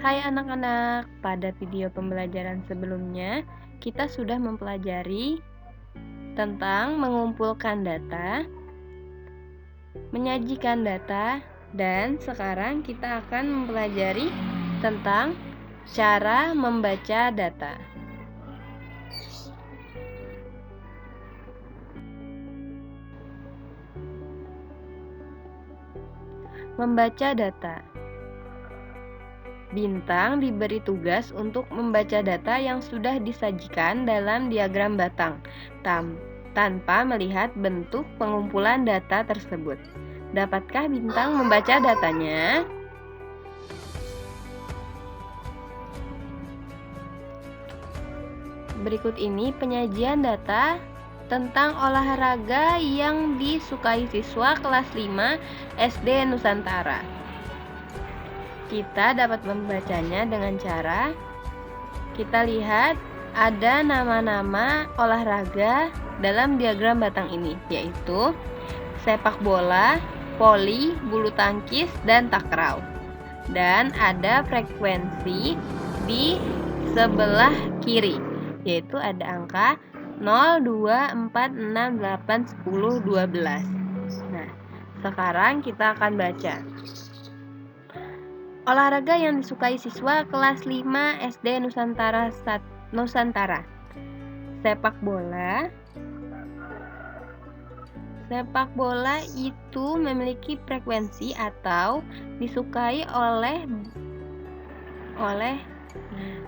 Hai anak-anak, pada video pembelajaran sebelumnya kita sudah mempelajari tentang mengumpulkan data, menyajikan data, dan sekarang kita akan mempelajari tentang cara membaca data. Membaca data. Bintang diberi tugas untuk membaca data yang sudah disajikan dalam diagram batang tanpa melihat bentuk pengumpulan data tersebut. Dapatkah Bintang membaca datanya? Berikut ini penyajian data tentang olahraga yang disukai siswa kelas 5 SD Nusantara. Kita dapat membacanya dengan cara kita lihat ada nama-nama olahraga dalam diagram batang ini, yaitu sepak bola, voli, bulu tangkis, dan takraw. Dan ada frekuensi di sebelah kiri, yaitu ada angka 0, 2, 4, 6, 8, 10, 12. Nah, sekarang kita akan baca. Olahraga yang disukai siswa kelas 5 SD Nusantara. Sepak bola. Sepak bola itu memiliki frekuensi atau disukai oleh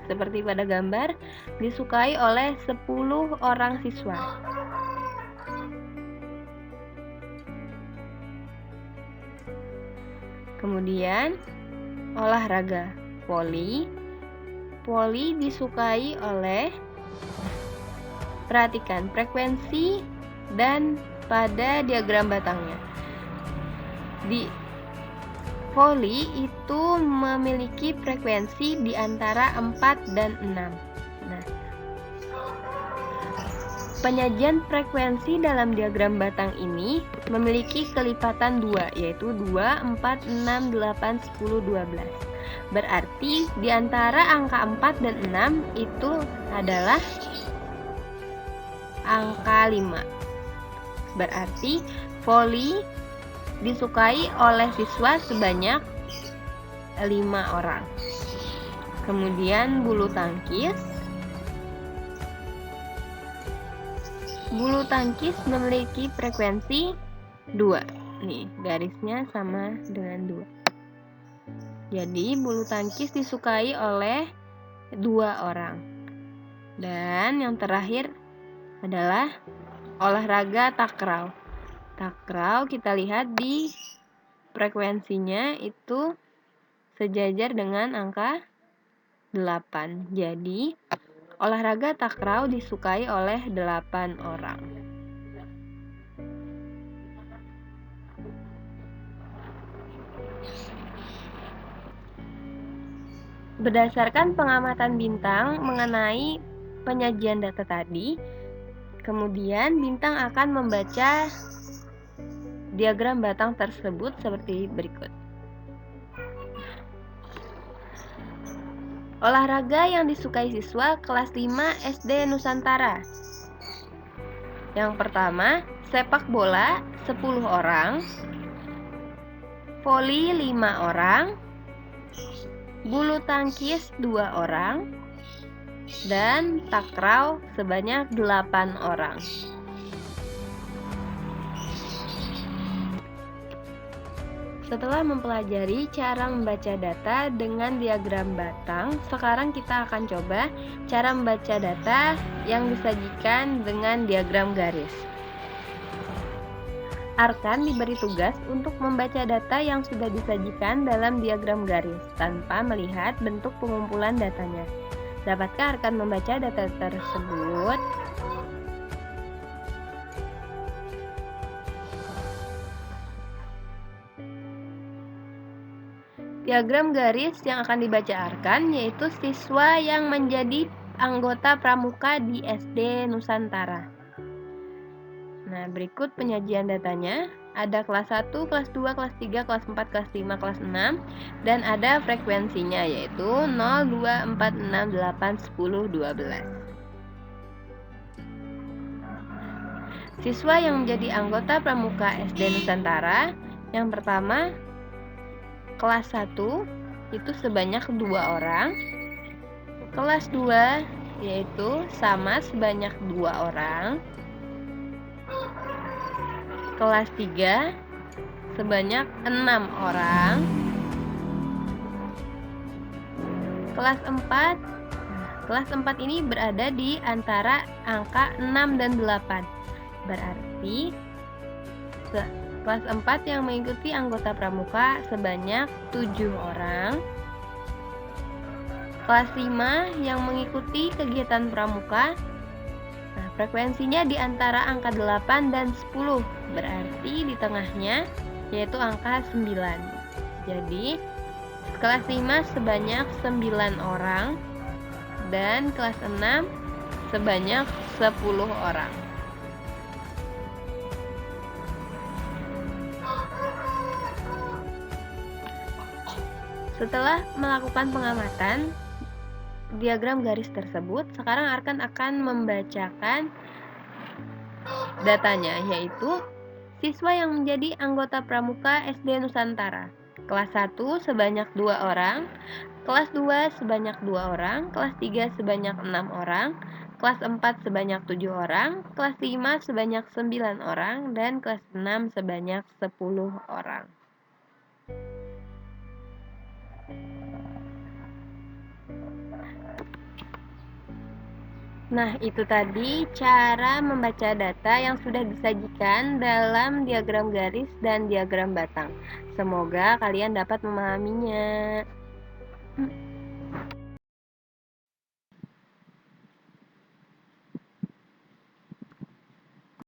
seperti pada gambar, disukai oleh 10 orang siswa. Kemudian olahraga voli. Voli disukai oleh, perhatikan frekuensi dan pada diagram batangnya. Di voli itu memiliki frekuensi di antara 4 dan 6. Nah, penyajian frekuensi dalam diagram batang ini memiliki kelipatan 2, yaitu 2, 4, 6, 8, 10, 12. Berarti di antara angka 4 dan 6 itu adalah angka 5. Berarti voli disukai oleh siswa sebanyak 5 orang. Kemudian bulu tangkis. Bulu tangkis memiliki frekuensi 2. Nih, garisnya sama dengan 2. Jadi, bulu tangkis disukai oleh 2 orang. Dan yang terakhir adalah olahraga takraw. Takraw kita lihat di frekuensinya itu sejajar dengan angka 8. Jadi, olahraga takraw disukai oleh 8 orang. Berdasarkan pengamatan Bintang mengenai penyajian data tadi, kemudian Bintang akan membaca diagram batang tersebut seperti berikut. Olahraga yang disukai siswa kelas 5 SD Nusantara. Yang pertama, sepak bola 10 orang, voli 5 orang, bulu tangkis 2 orang, dan takraw sebanyak 8 orang. Setelah mempelajari cara membaca data dengan diagram batang, sekarang kita akan coba cara membaca data yang disajikan dengan diagram garis. Arkan diberi tugas untuk membaca data yang sudah disajikan dalam diagram garis tanpa melihat bentuk pengumpulan datanya. Dapatkah Arkan membaca data tersebut? Diagram garis yang akan dibaca Arkan yaitu siswa yang menjadi anggota pramuka di SD Nusantara. Nah, berikut penyajian datanya. Ada kelas 1, kelas 2, kelas 3, kelas 4, kelas 5, kelas 6. Dan ada frekuensinya yaitu 0, 2, 4, 6, 8, 10, 12. Siswa yang menjadi anggota Pramuka SD Nusantara, yang pertama kelas 1 itu sebanyak 2 orang. Kelas 2 yaitu sama sebanyak 2 orang. Kelas 3 sebanyak 6 orang. Kelas 4, kelas 4 ini berada di antara angka 6 dan 8. Berarti kelas 4 yang mengikuti anggota pramuka sebanyak 7 orang. Kelas 5 yang mengikuti kegiatan pramuka, nah, frekuensinya di antara angka 8 dan 10. Berarti di tengahnya yaitu angka 9. Jadi kelas 5 sebanyak 9 orang dan kelas 6 sebanyak 10 orang. Setelah melakukan pengamatan diagram garis tersebut, sekarang Arkan akan membacakan datanya, yaitu siswa yang menjadi anggota Pramuka SD Nusantara. Kelas 1 sebanyak 2 orang, kelas 2 sebanyak 2 orang, kelas 3 sebanyak 6 orang, kelas 4 sebanyak 7 orang, kelas 5 sebanyak 9 orang, dan kelas 6 sebanyak 10 orang. Nah, itu tadi cara membaca data yang sudah disajikan dalam diagram garis dan diagram batang. Semoga kalian dapat memahaminya.